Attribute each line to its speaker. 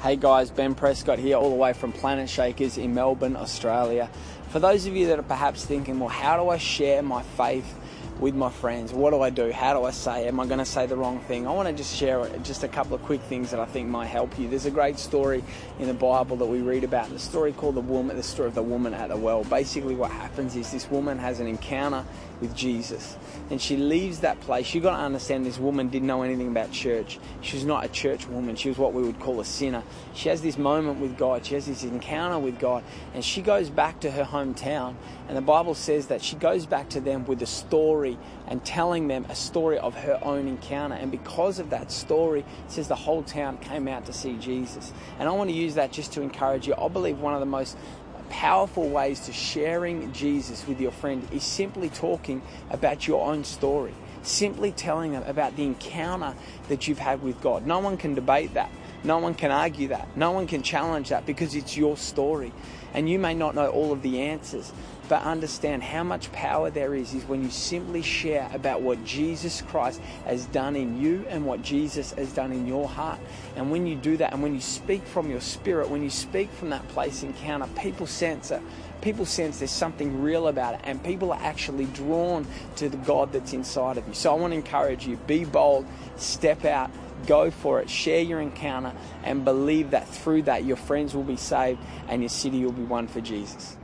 Speaker 1: Hey guys, Ben Prescott here, all the way from Planet Shakers in Melbourne, Australia. For those of you that are perhaps thinking, well, how do I share my faith with my friends? What do I do? How do I say? Am I going to say the wrong thing? I want to just share just a couple of quick things that I think might help you. There's a great story in the Bible that we read about, the story called the story of the woman at the well. Basically what happens is this woman has an encounter with Jesus, and she leaves that place. You've got to understand, this woman didn't know anything about church. She was not a church woman. She was what we would call a sinner. She has this moment with God. She has this encounter with God, and she goes back to her hometown, and the Bible says that she goes back to them with a story and telling them a story of her own encounter. And because of that story, it says the whole town came out to see Jesus. And I want to use that just to encourage you. I believe one of the most powerful ways to sharing Jesus with your friend is simply talking about your own story, simply telling them about the encounter that you've had with God. No one can debate that. No one can argue that. No one can challenge that, because it's your story. And you may not know all of the answers, but understand how much power there is when you simply share about what Jesus Christ has done in you and what Jesus has done in your heart. And when you do that, and when you speak from your spirit, when you speak from that place encounter, people sense it. People sense there's something real about it, and people are actually drawn to the God that's inside of you. So I want to encourage you, be bold, step out, go for it, share your encounter, and believe that through that your friends will be saved and your city will be won for Jesus.